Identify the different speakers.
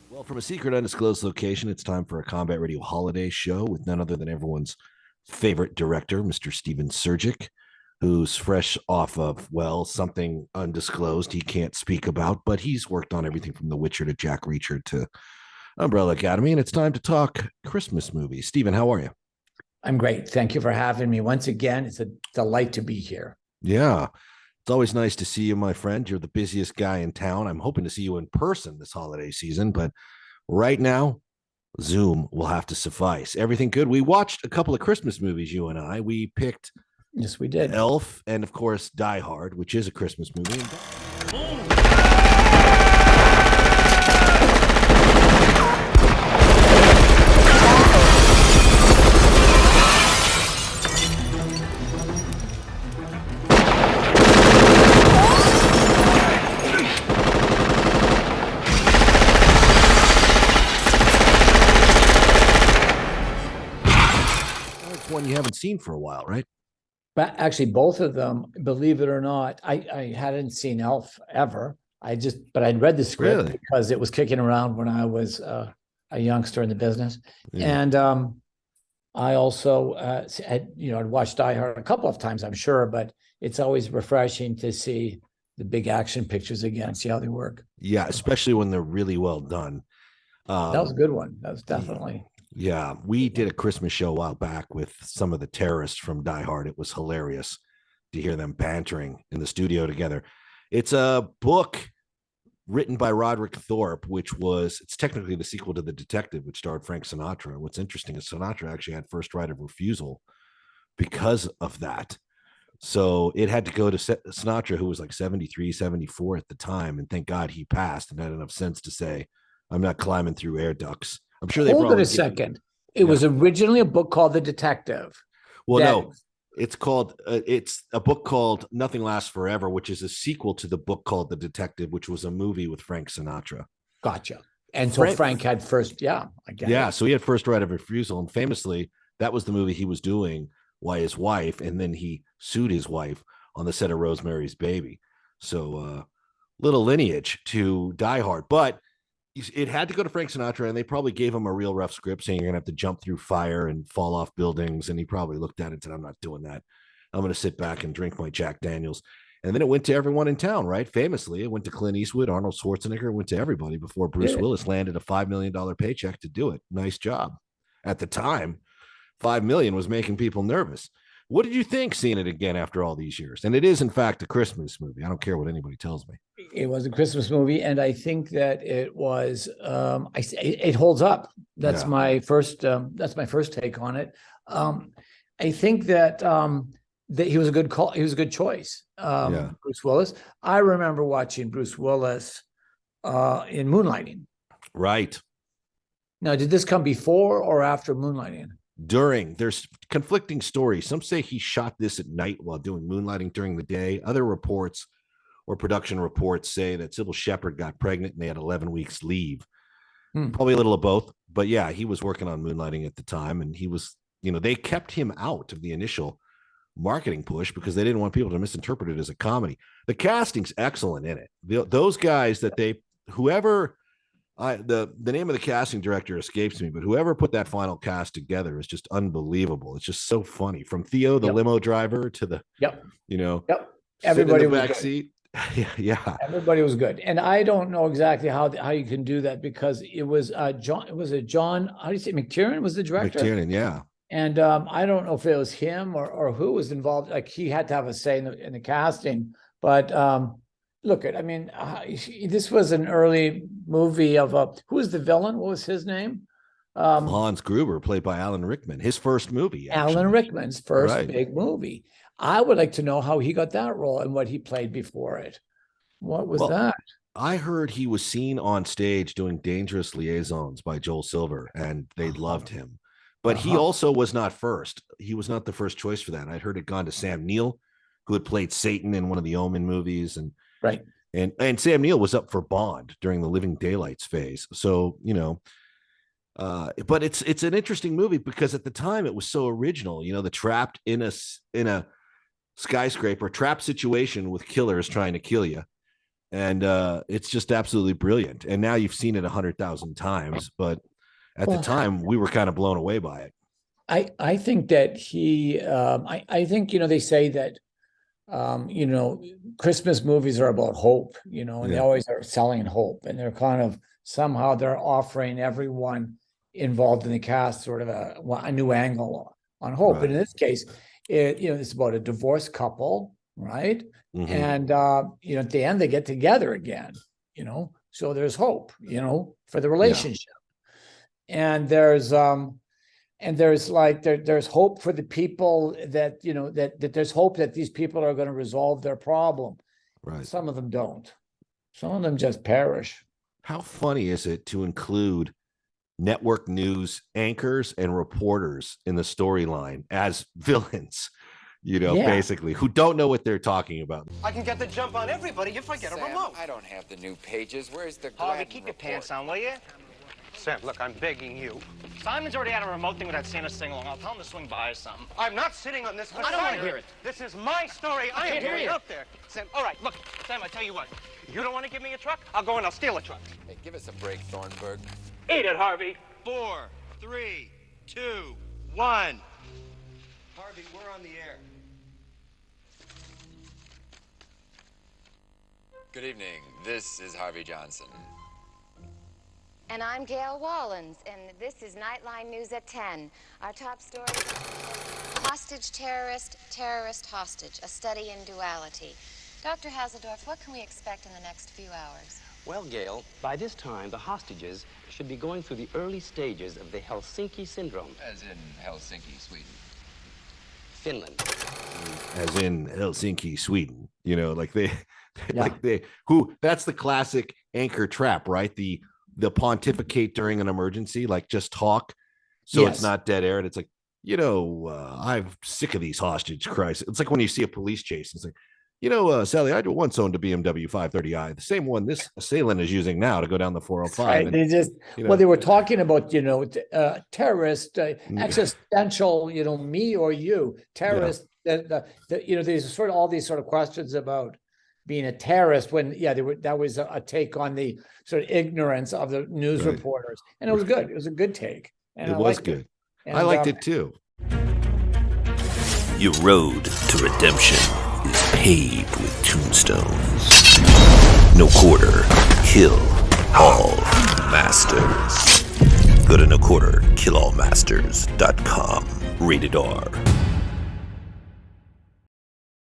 Speaker 1: Well, from a secret, undisclosed location, it's time for a Combat Radio holiday show with none other than everyone's favorite director, Mr. Steven Surjik, who's fresh off of, well, something undisclosed he can't speak about, but he's worked on everything from The Witcher to Jack Reacher to Umbrella Academy, and it's time to talk Christmas movies. Steven, how are you?
Speaker 2: I'm great. Thank you for having me once again. It's a delight to be here.
Speaker 1: Yeah, it's always nice to see you, my friend. You're the busiest guy in town. I'm hoping to see you in person this holiday season, but right now, Zoom will have to suffice. Everything good? We watched a couple of Christmas movies, you and I. We picked
Speaker 2: Yes, we did.
Speaker 1: Elf and, of course, Die Hard, which is a Christmas movie. It's one you haven't seen for a while, right?
Speaker 2: But actually, both of them, believe it or not, I hadn't seen Elf ever. But I'd read the script
Speaker 1: Really?
Speaker 2: because it was kicking around when I was a youngster in the business.
Speaker 1: Yeah.
Speaker 2: And I also, I'd watched Die Hard a couple of times, I'm sure, but it's always refreshing to see the big action pictures again, see how they work.
Speaker 1: Yeah, especially when they're really well done.
Speaker 2: That was a good one. That was definitely.
Speaker 1: Yeah, we did a Christmas show a while back with some of the terrorists from Die Hard. It was hilarious to hear them bantering in the studio together. It's a book written by Roderick Thorpe, it's technically the sequel to The Detective, which starred Frank Sinatra. What's interesting is Sinatra actually had first right of refusal because of that. So it had to go to Sinatra, who was like 73, 74 at the time. And thank God he passed and had enough sense to say, I'm not climbing through air ducts. I'm sure they
Speaker 2: Hold it
Speaker 1: probably
Speaker 2: a second. It was originally a book called The Detective.
Speaker 1: No, it's a book called Nothing Lasts Forever, which is a sequel to the book called The Detective, which was a movie with Frank Sinatra.
Speaker 2: Gotcha. And so Frank had first, I get it.
Speaker 1: So he had first right of refusal. And famously, that was the movie he was doing while his wife, and then he sued his wife on the set of Rosemary's Baby. So little lineage to Die Hard. But it had to go to Frank Sinatra, and they probably gave him a real rough script saying you're going to have to jump through fire and fall off buildings. And he probably looked at it and said, I'm not doing that. I'm going to sit back and drink my Jack Daniels. And then it went to everyone in town, right? Famously, it went to Clint Eastwood, Arnold Schwarzenegger, went to everybody before Bruce Willis landed a $5 million paycheck to do it. Nice job. At the time, $5 million was making people nervous. What did you think seeing it again after all these years? And it is, in fact, a Christmas movie. I don't care what anybody tells me.
Speaker 2: It was a Christmas movie, and I think that it was. It holds up. That's my first. That's my first take on it. I think that that he was a good call. He was a good choice. Bruce Willis. I remember watching Bruce Willis in Moonlighting.
Speaker 1: Right.
Speaker 2: Now, did this come before or after Moonlighting?
Speaker 1: There's conflicting stories. Some say he shot this at night while doing Moonlighting during the day. Other reports or production reports say that Sybil Shepherd got pregnant and they had 11 weeks leave. Probably a little of both. But yeah, he was working on Moonlighting at the time, and he was, they kept him out of the initial marketing push because they didn't want people to misinterpret it as a comedy. The casting's excellent in it. Those guys that the name of the casting director escapes me, but whoever put that final cast together is just unbelievable. It's just so funny. From Theo, the limo driver, to the,
Speaker 2: everybody
Speaker 1: in the
Speaker 2: was
Speaker 1: back
Speaker 2: good.
Speaker 1: seat. Yeah.
Speaker 2: Everybody was good. And I don't know exactly how you can do that because it was John, how do you say, McTiernan was the director?
Speaker 1: McTiernan, yeah.
Speaker 2: And I don't know if it was him or who was involved. Like, he had to have a say in the casting. But this was an early movie of who was the villain? What was his name?
Speaker 1: Hans Gruber, played by Alan Rickman, his first movie. Actually.
Speaker 2: Alan Rickman's first big movie. I would like to know how he got that role and what he played before it. What was that?
Speaker 1: I heard he was seen on stage doing Dangerous Liaisons by Joel Silver, and they loved him. But he also was not first. He was not the first choice for that. I'd heard it gone to Sam Neill, who had played Satan in one of the Omen movies, and Sam Neill was up for Bond during the Living Daylights phase. So but it's an interesting movie because at the time it was so original. The trapped in a skyscraper trap situation with killers trying to kill you. and it's just absolutely brilliant. And now you've seen it 100,000 times, but at the time we were kind of blown away by it.
Speaker 2: I think that I think, they say that, Christmas movies are about hope, and they always are selling hope, and they're kind of somehow they're offering everyone involved in the cast sort of a new angle on hope.
Speaker 1: Right.
Speaker 2: And in this case, it's about a divorced couple, right?
Speaker 1: Mhm.
Speaker 2: And at the end they get together again, so there's hope, for the relationship. And there's there's hope for the people that, that there's hope that these people are going to resolve their problem.
Speaker 1: Right.
Speaker 2: Some of them don't. Some of them just perish.
Speaker 1: How funny is it to include network news anchors and reporters in the storyline as villains, basically, who don't know what they're talking about?
Speaker 3: I can get the jump on everybody if I get
Speaker 4: Sam,
Speaker 3: a remote.
Speaker 4: I don't have the new pages. Where's the
Speaker 3: Harvey,
Speaker 4: Gladden
Speaker 3: keep your
Speaker 4: report?
Speaker 3: pants on, will you? Sam, look, I'm begging you.
Speaker 5: Simon's already had a remote thing with that Santa sing-along. I'll tell him to swing by or something.
Speaker 3: I'm not sitting on this.
Speaker 5: I don't want to hear it.
Speaker 3: This is my story. I am
Speaker 5: can't hear
Speaker 3: going
Speaker 5: you.
Speaker 3: out there. Sam, all right, look, Sam, I tell you what. You don't want to give me a truck? I'll go and I'll steal a truck.
Speaker 4: Hey, give us a break, Thornburg.
Speaker 3: Eat it, Harvey. 4, 3, 2, 1. Harvey, we're on the air.
Speaker 4: Good evening. This is Harvey Johnson.
Speaker 6: And I'm Gail Wallens, and this is Nightline News at 10. Our top story, hostage terrorist, terrorist hostage, a study in duality. Dr. Haseldorf, what can we expect in the next few hours?
Speaker 7: Well, Gail, by this time, the hostages should be going through the early stages of the Helsinki syndrome.
Speaker 4: As in Helsinki, Sweden.
Speaker 7: Finland.
Speaker 1: As in Helsinki, Sweden.
Speaker 2: Yeah.
Speaker 1: That's the classic anchor trap, right? The pontificate during an emergency, like just talk, so
Speaker 2: Yes.
Speaker 1: it's not dead air. And it's like, I'm sick of these hostage crises. It's like when you see a police chase. It's like, Sally, I once owned a BMW 530i, the same one this assailant is using now to go down the 405.
Speaker 2: Right.
Speaker 1: And,
Speaker 2: They just they were talking about terrorist, existential, me or you, terrorist. There's sort of all these sort of questions about being a terrorist when that was a take on the sort of ignorance of the news
Speaker 1: Right.
Speaker 2: reporters, and it was good. It was a good take, and
Speaker 1: it
Speaker 2: I
Speaker 1: was
Speaker 2: liked
Speaker 1: good.
Speaker 2: And,
Speaker 1: I liked it too.
Speaker 8: Your road to redemption is paved with tombstones. No quarter, kill all masters. Go to noquarterkillallmasters.com. Rated R.